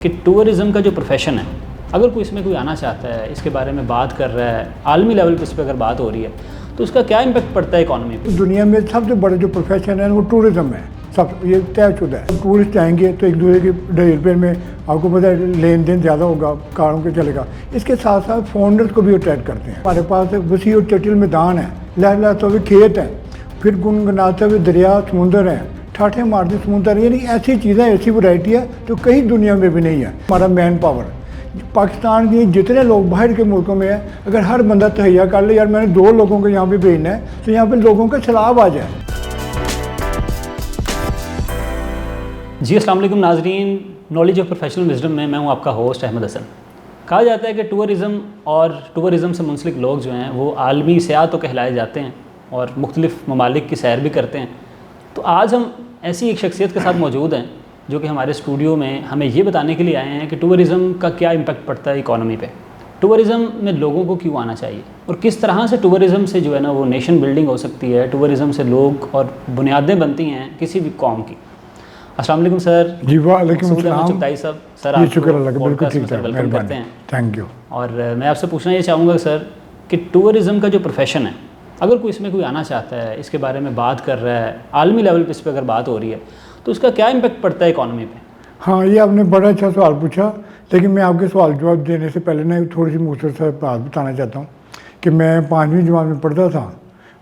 کہ ٹورزم کا جو پروفیشن ہے، اگر کوئی اس میں کوئی آنا چاہتا ہے، اس کے بارے میں بات کر رہا ہے، عالمی لیول پہ اس پہ اگر بات ہو رہی ہے تو اس کا کیا امپیکٹ پڑتا ہے اکانومی پہ؟ دنیا میں سب سے بڑا جو پروفیشن ہے وہ ٹورزم ہے، سب یہ طے شدہ ہے۔ ٹورسٹ آئیں گے تو ایک دوسرے کی ڈیولپمنٹ میں آپ کو پتہ ہے لین دین زیادہ ہوگا، کاروں کے چلے گا۔ اس کے ساتھ ساتھ فاؤنڈرز کو بھی اٹریکٹ کرتے ہیں۔ ہمارے پاس ایک وسیع اور چٹل میدان ہے، لہلاتے ہوئے کھیت ہیں، پھر گنگناتے ہوئے دریا سمندر ہیں، ٹھاٹھے مارتے سمندر، یعنی ایسی چیزیں، ایسی ورائٹی ہے جو کہیں دنیا میں بھی نہیں ہے۔ ہمارا مین پاور پاکستان کے جتنے لوگ باہر کے ملکوں میں ہیں، اگر ہر بندہ تہیا کر لے یار میں نے 2 لوگوں کو یہاں پہ بھیجنا ہے تو یہاں پہ لوگوں کا سیلاب آ جائے۔ جی السلام علیکم ناظرین، نالج آف پروفیشنل وزڈم میں ہوں آپ کا ہوسٹ احمد حسن۔ کہا جاتا ہے کہ ٹورزم سے منسلک لوگ جو ہیں وہ عالمی سیاح تو کہلائے جاتے ہیں اور مختلف ممالک کی سیر بھی کرتے ہیں۔ تو آج ہم ایسی ایک شخصیت کے ساتھ موجود ہیں جو کہ ہمارے اسٹوڈیو میں ہمیں یہ بتانے کے لیے آئے ہیں کہ ٹورزم کا کیا امپیکٹ پڑتا ہے اکانومی پہ، ٹورزم میں لوگوں کو کیوں آنا چاہیے اور کس طرح سے ٹورزم سے جو ہے نا وہ نیشن بلڈنگ ہو سکتی ہے، ٹورزم سے لوگ اور بنیادیں بنتی ہیں کسی بھی قوم کی۔ السلام علیکم سر۔ جی وعلیکم السلام چغتائی صاحب، سر جی آپ شکر اللہ کا، کو بالکل ٹھیک پوڈکاسٹ ٹھاک، میں ویلکم کرتے ہیں۔ Thank you. اور میں آپ سے پوچھنا یہ چاہوں گا سر کہ ٹورزم کا جو پروفیشن ہے، اگر کوئی اس میں کوئی آنا چاہتا ہے، اس کے بارے میں بات کر رہا ہے، عالمی لیول پہ اس پہ اگر بات ہو رہی ہے تو اس کا کیا امپیکٹ پڑتا ہے اکانومی پہ؟ ہاں یہ آپ نے بڑا اچھا سوال پوچھا، لیکن میں آپ کے سوال جواب دینے سے پہلے نا تھوڑی سی مختصر بات بتانا چاہتا ہوں کہ میں 5ویں جماعت میں پڑھتا تھا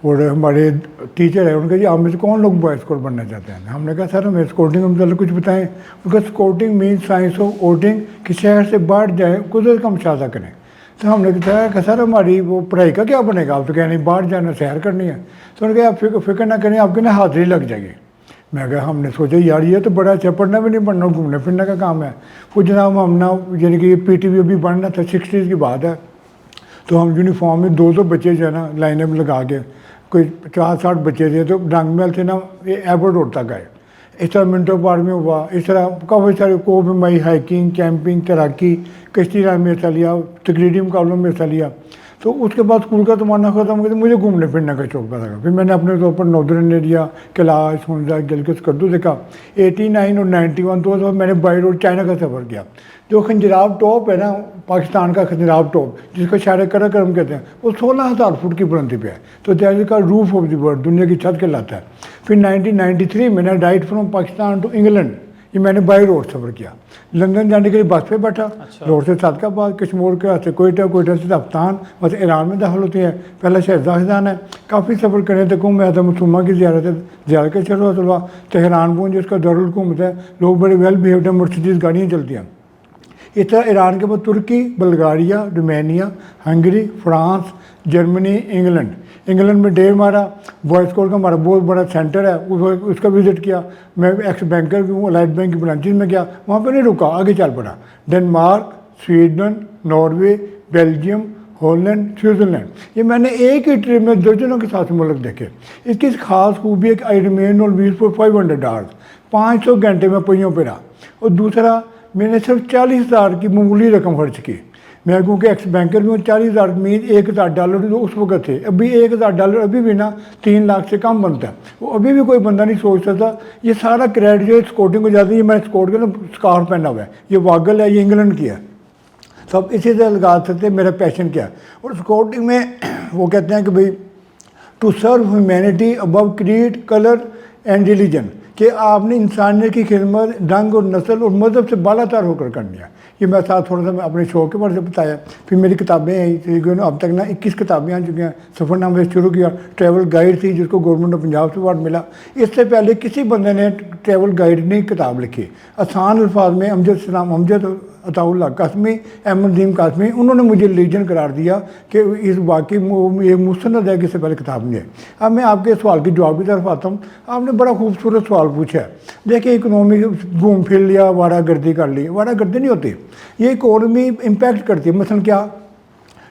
اور ہمارے ٹیچر ہیں، ان کا جی آپ میں سے کون لوگ بوائے اسکور بننا چاہتے ہیں؟ ہم نے کہا سر ہمیں اسکورٹنگ کا مطلب کچھ بتائیں۔ ان کا اسکورٹنگ مینس سائنس آف اوٹنگ، کہ شہر سے باہر جائیں، قدرت کا مشاہدہ کریں۔ تو ہم نے کہا کہ سر ہماری وہ پڑھائی کا کیا بنے گا؟ آپ تو کہہ نہیں باہر جانا، سیر کرنی ہے۔ تو انہوں نے کہا آپ فکر نہ کریں، آپ کے نا حاضری لگ جائے گی۔ میں کہا ہم نے سوچا یار یہ تو بڑا اچھا، پڑھنا بھی نہیں پڑھنا، گھومنے پھرنے کا کام ہے۔ وہ جناب ہم نا یعنی کہ یہ پی ٹی وی ابھی بننا تھا، 60s کی بات ہے، تو ہم یونیفارم میں 200 بچے جو ہے نا لائنیں میں لگا کے، کوئی 50-60 بچے تھے، تو ڈنگ محل سے نا یہ ایئرپورٹ روڈ تک آئے۔ اس طرح منٹو پارک میں ہوا، اس طرح کافی سارے کوپ مائی ہائکنگ، کیمپنگ، تیراکی، کشتی ران میں حصہ لیا، تقریری مقابلوں میں حصہ لیا۔ تو اس کے بعد اسکول کا زمانہ ختم ہو گیا، مجھے گھومنے پھرنے کا شوق پیدا ہوا۔ پھر میں نے اپنے طور پر ناردرن ایریا، کیلاش، ہنزا، گلگت، سکردو دیکھا۔ 89 اور 91 دو دفعہ میں نے بائی روڈ چائنا کا سفر کیا۔ جو خنجراب ٹاپ ہے نا پاکستان کا، خنجراب ٹاپ جس کو شاعر قراقرم کہتے ہیں، وہ 16,000 فٹ کی بلندی پہ ہے، تو دیٹ کا روف آف دی ورلڈ، دنیا کی چھت کہلاتا ہے۔ پھر 1993 میں نے write from Pakistan to England, یہ میں نے بائی روڈ سفر کیا۔ لندن جانے کے لیے بس پہ بیٹھا، لاہور سے صادق آباد، کشمور کے راستے کوئٹہ، کوئٹہ سے تفتان، بس ایران میں داخل ہوتے ہیں، پہلا شہر زاہدان ہے۔ کافی سفر کرنے تک میں حضرت مسلمہ کی زیارت کا شروع ہوا۔ تہران پہنچ جس کا دارالحکومت ہے، لوگ بڑے ویل بیہیوڈ ہیں، مرسیڈیز گاڑیاں چلتی ہیں۔ اس طرح ایران کے بعد ترکی، Bulgaria, Romania, Hungary, France, Germany, England میں ڈیر مارا۔ بوائے اسکور کا ہمارا بہت بڑا سینٹر ہے، اس کا وزٹ کیا۔ میں ایکس بینکر بھی ہوں، الائٹ بینک کی برانچز میں گیا، وہاں پہ نہیں رکا، آگے چل پڑا۔ Denmark, Sweden, Norway, Belgium, Holland, Switzerland, یہ میں نے ایک ہی ٹرپ میں درجنوں کے ساتھ ملک دیکھے۔ اس کی خاص خوبی ہے کہ I remain on wheels for 500 hours، 500 گھنٹے میں پہیوں پہ رہا۔ اور دوسرا میں نے صرف 40,000 کی معمولی رقم خرچ کی۔ میں کیونکہ ایکس بینکر بھی ہوں، 40,000 مین $1,000 جو اس وقت تھے، ابھی $1,000 ابھی بھی نا 3 لاکھ سے کم بنتا ہے، وہ ابھی بھی کوئی بندہ نہیں سوچتا تھا۔ یہ سارا کریڈٹ جو اسکورٹنگ ہو جاتی ہے، یہ میں اسکورٹ کے نا اسکارف پہنا ہوا ہے، یہ واگل ہے، یہ انگلینڈ کی ہے، تو اب اسی سے لگا سکتے میرا پیشن کیا ہے۔ اور اسکورٹنگ میں وہ کہتے ہیں کہ بھائی to serve humanity above creed, colour and religion, کہ آپ نے انسانیت کی خدمت رنگ اور نسل اور مذہب سے بالا تر ہو کر کرنی ہے۔ یہ میں ساتھ تھوڑا سا میں اپنے شوق کے بارے سے بتایا۔ پھر میری کتابیں ہیں، اب تک نا 21 کتابیں آ چکی ہیں۔ سفر نامہ سے شروع کیا، ٹریول گائیڈ تھی جس کو گورنمنٹ آف پنجاب سے ایوارڈ ملا۔ اس سے پہلے کسی بندے نے ٹریول گائیڈ نہیں کتاب لکھی۔ آسان الفاظ میں امجد عطا اللہ قاسمی، احمد نظیم قاسمی، انہوں نے مجھے لیجنڈ قرار دیا کہ اس واقعی یہ مستند ہے کہ اس سے پہلے کتاب نہیں ہے۔ اب میں آپ کے سوال کی جواب کی طرف آتا ہوں۔ آپ نے بڑا خوبصورت سوال پوچھا ہے۔ دیکھیں اکنومی گھوم پھر لیا، وارہ گردی کر لی، وارہ گردی نہیں ہوتی، یہ اکانومی امپیکٹ کرتی ہے۔ مثلا کیا،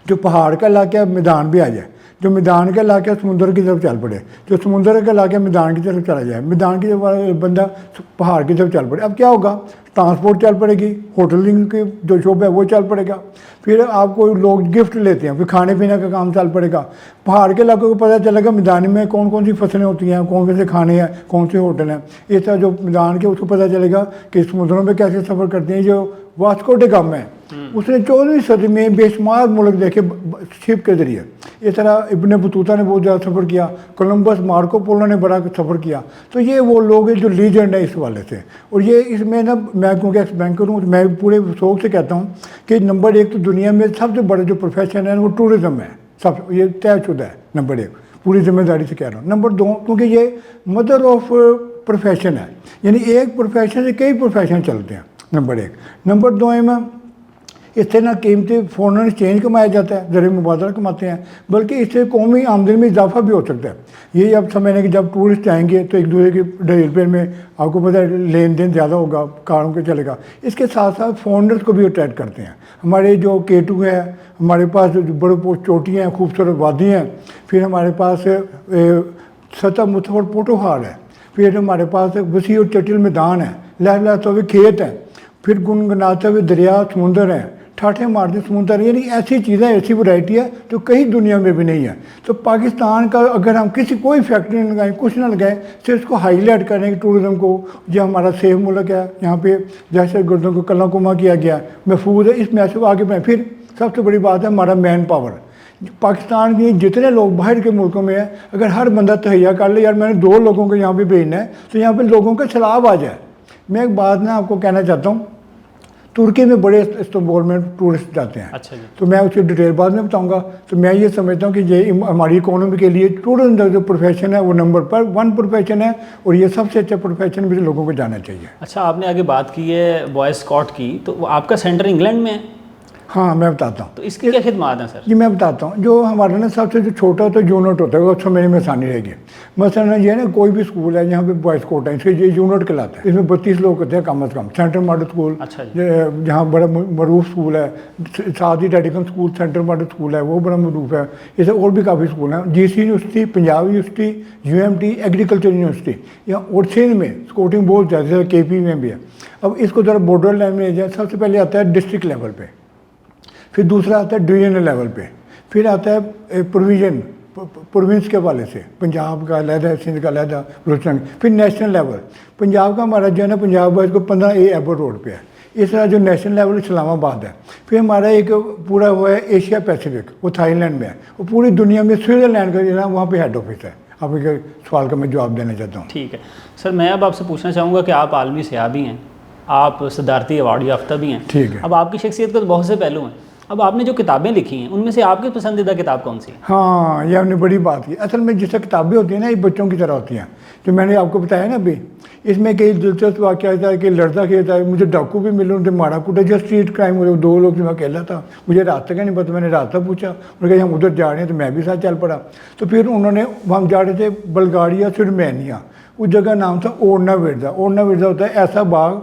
جو پہاڑ کا علاقہ ہے میدان بھی آ جائے، جو میدان کا علاقہ ہے سمندر کی طرف چل پڑے, جو سمندر کا علاقہ ہے میدان کی طرف چلا جائے, میدان کی طرف بندہ پہاڑ کی طرف چل پڑے. اب کیا ہوگا, ٹرانسپورٹ چل پڑے گی, ہوٹلنگ کی جو شعبہ ہے وہ چل پڑے گا, پھر آپ کو لوگ گفٹ لیتے ہیں, پھر کھانے پینے کا کام چل پڑے گا. پہاڑ کے علاقوں کو پتہ چلے گا میدان میں کون کون سی فصلیں ہوتی ہیں, کون سے کھانے ہیں, کون سے ہوٹل ہیں. اس طرح جو میدان کے اس کو پتہ چلے گا کہ سمندروں میں کیسے سفر کرتے ہیں. جو واسکو ڈے گاما ہے اس نے 14ویں صدی میں بے شمار ملک دیکھے شپ کے ذریعے. اس طرح ابن بطوطہ نے بہت زیادہ سفر کیا, کولمبس مارکو پولو نے بڑا سفر کیا. تو یہ وہ لوگ ہیں جو لیجنڈ ہیں اس حوالے سے. اور یہ اس میں نا میں کیونکہ ایکس بینکر ہوں, میں پورے شوق سے کہتا ہوں کہ نمبر 1 تو دنیا میں سب سے بڑا جو پروفیشن ہے وہ ٹورزم ہے. سب یہ طے شدہ ہے نمبر 1, پوری ذمہ داری سے کہہ رہا ہوں. نمبر 2 کیونکہ یہ مدر آف پروفیشن ہے, یعنی ایک پروفیشن سے کئی پروفیشن چلتے ہیں. نمبر 1. نمبر 2 میں اس سے نہ قیمتی فورن ایکسچینج کمایا جاتا ہے, ذریعہ مبادلہ کماتے ہیں, بلکہ اس سے قومی آمدنی میں اضافہ بھی ہو سکتا ہے. یہ اب سمجھنے کہ جب ٹورسٹ آئیں گے تو ایک دوسرے کی ڈیولپمنٹ میں آپ کو پتہ ہے لین دین زیادہ ہوگا, کاروں کے چلے گا. اس کے ساتھ ساتھ فورنرز کو بھی اٹریکٹ کرتے ہیں. ہمارے جو K2 ہے, ہمارے پاس جو بڑے چوٹیاں ہیں, خوبصورت وادی ہیں, پھر ہمارے پاس سطح متفر پوٹوہار ہے, پھر ہمارے پاس وسیع اور چٹل میدان ہے, لہلاتے ہوئے کھیت ہیں, پھر گنگناتے ہوئے دریا سمندر ہیں, ٹھاٹھے مارتے سمندر. یعنی ایسی چیزیں, ایسی ورائٹی ہے جو کہیں دنیا میں بھی نہیں ہے. تو پاکستان کا اگر ہم کوئی فیکٹری نہ لگائیں, کچھ نہ لگائیں, صرف اس کو ہائی لائٹ کریں کہ ٹورزم کو جو ہمارا سیف ملک ہے, یہاں پہ دہشت گردوں کو کلہ کما کیا گیا, محفوظ ہے, اس میسج کو آگے بڑھائیں. پھر سب سے بڑی بات ہے ہمارا مین پاور. پاکستان کی جتنے لوگ باہر کے ملکوں میں ہیں, اگر ہر بندہ تہیا کر لے یار میں نے 2 لوگوں کو یہاں پہ بھیجنا ہے, تو یہاں پہ لوگوں کا سیلاب آ جائے. میں ایک بات نا آپ کو کہنا چاہتا ہوں, ترکی میں بڑے استنبول میں ٹورسٹ جاتے ہیں. اچھا جی. تو میں اس کی ڈیٹیل بعد میں بتاؤں گا. تو میں یہ سمجھتا ہوں کہ یہ ہماری اکانومی کے لیے ٹورزم جو پروفیشن ہے وہ نمبر 1 پروفیشن ہے, اور یہ سب سے اچھا پروفیشن بھی لوگوں کو جانا چاہیے. اچھا, آپ نے آگے بات کی ہے بوائے اسکاٹ کی, تو آپ کا سینٹر انگلینڈ میں ہے؟ ہاں میں بتاتا ہوں. تو اس کی کیا خدمات ہیں سر؟ جی میں بتاتا ہوں. جو ہمارا نا سب سے جو چھوٹا تو یونٹ ہوتا ہے وہ سمجھنے میں آسانی رہے گی. مثلا یہ نا کوئی بھی اسکول ہے جہاں پہ بوائز کوٹ ہے, اس کے یہ یونٹ کہلاتا ہے. اس میں 32 لوگ ہوتے ہیں کم از کم. سینٹرل ماڈل اسکول, اچھا جہاں بڑا معروف اسکول ہے, ساتھ ہی ڈیڈیکن اسکول سینٹرل ماڈل اسکول ہے, وہ بڑا معروف ہے. اسے اور بھی کافی اسکول ہیں, GC university, Punjab university, UMT, agriculture university, یا اور سندھ میں اسکوٹنگ بہت زیادہ ہے, KP میں بھی ہے. اب اس کو ذرا بارڈر لائن میں جائے, سب سے پہلے آتا ہے ڈسٹرکٹ لیول پہ, پھر دوسرا آتا ہے ڈویژنل لیول پہ, پھر آتا ہے پروونس کے حوالے سے, پنجاب کا علیحدہ ہے, سندھ کا علیحدہ, بلوچستان, پھر نیشنل لیول. پنجاب کا ہمارا جو ہے نا پنجاب بوائز کو 15A ایئرپورٹ روڈ پہ ہے. اس طرح جو نیشنل لیول اسلام آباد ہے. پھر ہمارا ایک پورا ہوا ہے ایشیا پیسیفک, وہ تھائی لینڈ میں ہے. وہ پوری دنیا میں سوئٹزرلینڈ کا جو ہے نا وہاں پہ ہیڈ آفس ہے. آپ کے سوال کا میں جواب دینا چاہتا ہوں. ٹھیک ہے سر, میں اب آپ سے پوچھنا چاہوں گا کہ آپ عالمی سیاح بھی ہیں, آپ صدارتی ایوارڈ یافتہ بھی ہیں. ٹھیک ہے. اب آپ کی شخصیت کے تو بہت سے پہلو ہیں. اب آپ نے جو کتابیں لکھی ہیں ان میں سے آپ کی پسندیدہ کتاب کون سی ہے؟ ہاں یہ آپ نے بڑی بات کی. اصل میں جس طرح کتابیں ہوتی ہیں نا یہ بچوں کی طرح ہوتی ہیں, جو میں نے آپ کو بتایا نا ابھی. اس میں کئی دلچسپ واقعہ ہوتا ہے کہ لڑتا کھیلتا ہے, مجھے ڈاکو بھی ملے, ان سے مارا کوٹا, جو اسٹریٹ کرائم ہوئے 2 لوگ جو میں اکیلا تھا, مجھے راستہ کا نہیں پتا, میں نے راستہ پوچھا, انہوں نے کہا ہم ادھر جا رہے ہیں, تو میں بھی ساتھ چل پڑا. تو پھر انہوں نے, ہم جا رہے تھے بلگاڑیا سرمینیا, اس جگہ نام تھا اوڑنا ورزا. اوڑنا ورزا ہوتا ہے ایسا باغ,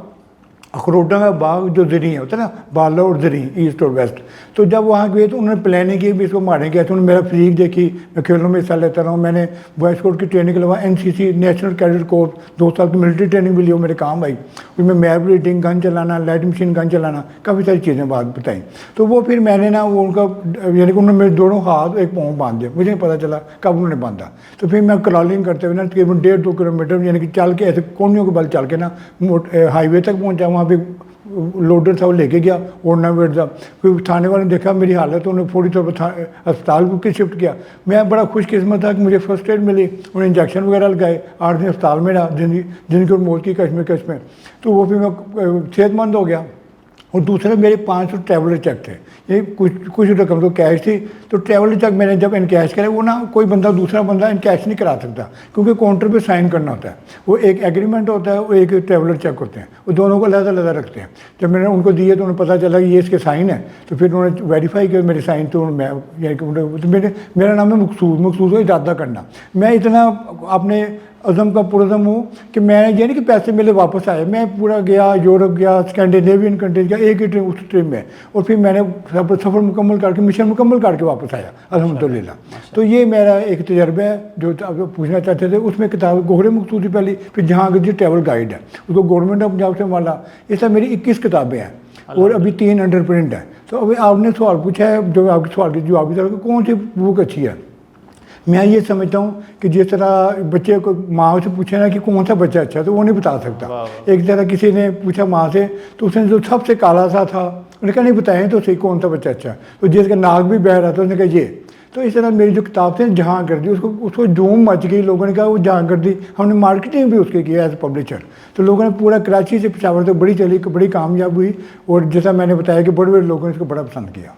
اخروٹوں کا باغ جو زرعی ہوتا ہے نا, بالا اور زرعی, ایسٹ اور ویسٹ. تو جب وہاں گئے تو انہوں نے پلاننگ کی بھی اس کو مارنے گیا. تو انہوں نے میرا فزیک دیکھی, میں کھیلوں میں حصہ لیتا رہا ہوں. میں نے بوائز کوٹ کی ٹریننگ کے علاوہ NCC نیشنل کیڈٹ کورس 2 سال کی ملٹری ٹریننگ بھی لی, وہ میرے کام آئی. اس میں میپ ریڈنگ, گن چلانا, لائٹ مشین گن چلانا, کافی ساری چیزیں بات بتائیں. تو وہ پھر میں نے نا وہ ان کا یعنی کہ انہوں نے میرے دونوں ہاتھ ایک پاؤں باندھ دیا, مجھے نہیں پتہ چلا کب انہوں نے باندھا. تو پھر میں کرالنگ کرتے ہوئے نا تقریباً 1.5-2 کلومیٹر یعنی کہ چل کے ایسے کونیوں کے بل چل کے نا ہائی وے تک پہنچا. وہاں پہ لوڈر تھا, وہ لے کے گیا اوڑنا ورزا. پھر تھانے والے نے دیکھا میری حالت, انہوں نے فوری طور پر اسپتال کو شفٹ کیا. میں بڑا خوش قسمت تھا کہ مجھے فرسٹ ایڈ ملی, انہوں نے انجیکشن وغیرہ لگائے. 8 دن اسپتال میں رہا, جن کی اور موت کی کشمکش میں. تو وہ پھر میں صحت مند ہو گیا. اور دوسرا میرے 500 ٹریولر چیک تھے, یہ کچھ رقم تو کیش تھی. تو ٹریولر چیک میں نے جب انکیش کرا, وہ نا کوئی بندہ دوسرا بندہ انکیش نہیں کرا سکتا, کیونکہ کاؤنٹر پہ سائن کرنا ہوتا ہے. وہ ایک ایگریمنٹ ہوتا ہے, وہ ایک ٹریولر چیک ہوتے ہیں, وہ دونوں کو علیحدہ علیحدہ رکھتے ہیں. جب میں نے ان کو دیے تو انہیں پتہ چلا کہ یہ اس کے سائن ہے. تو پھر انہوں نے ویریفائی کیا میرے سائن, تو میں یعنی کہ میرا نام ہے مقصود. مقصود کو ارادہ کرنا. میں اتنا اپنے عزم کا پرعزم ہوں کہ میں یہ نہیں کہ پیسے میرے واپس آئے، میں پورا گیا یورپ گیا، اسکینڈینیوین کنٹریز گیا، ایک ہی ٹرین اس ٹرین میں، اور پھر میں نے سفر مکمل کر کے مشن مکمل کر کے واپس آیا الحمدللہ۔ تو یہ میرا ایک تجربہ ہے جو آپ پوچھنا چاہتے تھے۔ اس میں کتاب گوہر مقصودی پہلی، پھر جہانگیر ٹریول گائیڈ ہے، اس کو گورنمنٹ آف پنجاب سے مالا، اس طرح میری 21 کتابیں ہیں اور ابھی 3 انڈر پرنٹ ہیں۔ تو ابھی آپ نے سوال پوچھا ہے، جو آپ کے سوال کے جواب کی طرف کون سی بک اچھی ہے، میں یہ سمجھتا ہوں کہ جس طرح بچے کو ماں سے پوچھے نا کہ کون سا بچہ اچھا ہے تو وہ نہیں بتا سکتا۔ ایک طرح کسی نے پوچھا ماں سے تو اس نے جو سب سے کالا سا تھا انہوں نے کہا نہیں بتائیں تو صحیح کون سا بچہ اچھا ہے، تو جس کا ناک بھی بہہ رہا تھا اس نے کہا یہ۔ تو اس طرح میری جو کتاب تھی جہاں کر دی، اس کو جوم مچ گئی، لوگوں نے کہا وہ جہاں کر دی، ہم نے مارکیٹنگ بھی اس کی ایز اے پبلشر، تو لوگوں نے پورا کراچی سے پشاور تک بڑی چلی، بڑی کامیاب ہوئی، اور جیسا میں نے بتایا کہ بڑے بڑے لوگوں نے اس کو بڑا پسند کیا۔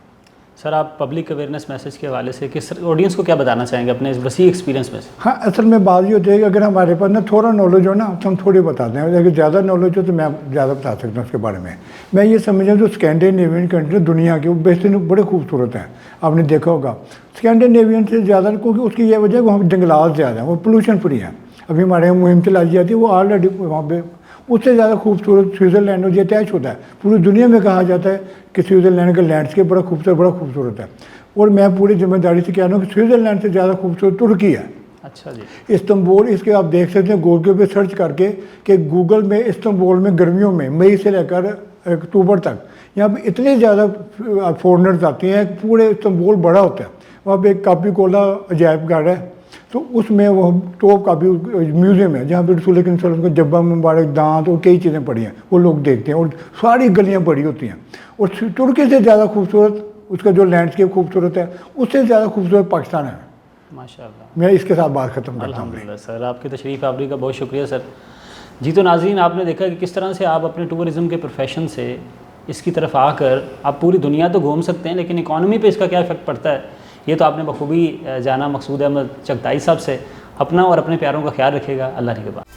سر آپ پبلک اویئرنیس میسیج کے حوالے سے کس آڈینس کو کیا بتانا چاہیں گے اپنے اس وسیع ایکسپیرینس میں سے؟ ہاں اصل میں بات یہ ہوتی ہے کہ اگر ہمارے پاس نا تھوڑا نالج ہو نا تو ہم تھوڑی بتاتے ہیں، اگر زیادہ نالج ہو تو میں زیادہ بتا سکتا ہوں اس کے بارے میں۔ میں یہ سمجھا جو اسکینڈینیوین کنٹری دنیا کے وہ بہترین بڑے خوبصورت ہیں، آپ نے دیکھا ہوگا اسکینڈینیوین سے زیادہ، کیونکہ اس کی یہ وجہ ہے وہاں پہ جنگلات زیادہ ہیں، وہ پولوشن فری ہیں۔ ابھی ہمارے یہاں مہم چلائی جاتی ہے، وہ آلریڈی وہاں پہ اس سے زیادہ خوبصورت سوئٹزرلینڈ اور یہ اٹیچ ہوتا ہے، پوری دنیا میں کہا جاتا ہے کہ سوئٹزرلینڈ کا لینڈسکیپ بڑا خوبصورت ہے، اور میں پوری ذمہ داری سے کہہ رہا ہوں کہ سوئٹزرلینڈ سے زیادہ خوبصورت ترکی ہے۔ اچھا جی۔ استنبول، اس کے آپ دیکھ سکتے ہیں گوگل پہ سرچ کر کے کہ گوگل میں استنبول میں گرمیوں میں مئی سے لے کر اکتوبر تک یہاں پہ اتنے زیادہ فورنرز آتے ہیں، پورے استنبول بڑا ہوتا ہے، وہاں پہ ایک کاپی کولا عجائب گھر ہے، تو اس میں وہ ٹوپ کاپی میوزیم ہے جہاں پہ رسول اکرم صلی اللہ علیہ وسلم کو جبہ مبارک، دانت اور کئی چیزیں پڑی ہیں، وہ لوگ دیکھتے ہیں، اور ساری گلیاں پڑی ہوتی ہیں۔ اور ترکی سے زیادہ خوبصورت اس کا جو لینڈسکیپ خوبصورت ہے، اس سے زیادہ خوبصورت پاکستان ہے۔ ماشاء اللہ۔ میں اس کے ساتھ بات ختم کرتا ہوں۔ الحمدللہ سر، آپ کی تشریف آوری کا بہت شکریہ سر۔ جی تو ناظرین، آپ نے دیکھا کہ کس طرح سے آپ اپنے ٹورزم کے پروفیشن سے اس کی طرف آ کر آپ پوری دنیا تو گھوم سکتے ہیں، لیکن اکانومی پہ اس کا کیا افیکٹ پڑتا ہے یہ تو آپ نے بخوبی جانا۔ مقصود احمد چغتائی صاحب سے۔ اپنا اور اپنے پیاروں کا خیال رکھیے گا۔ اللہ نگہبان۔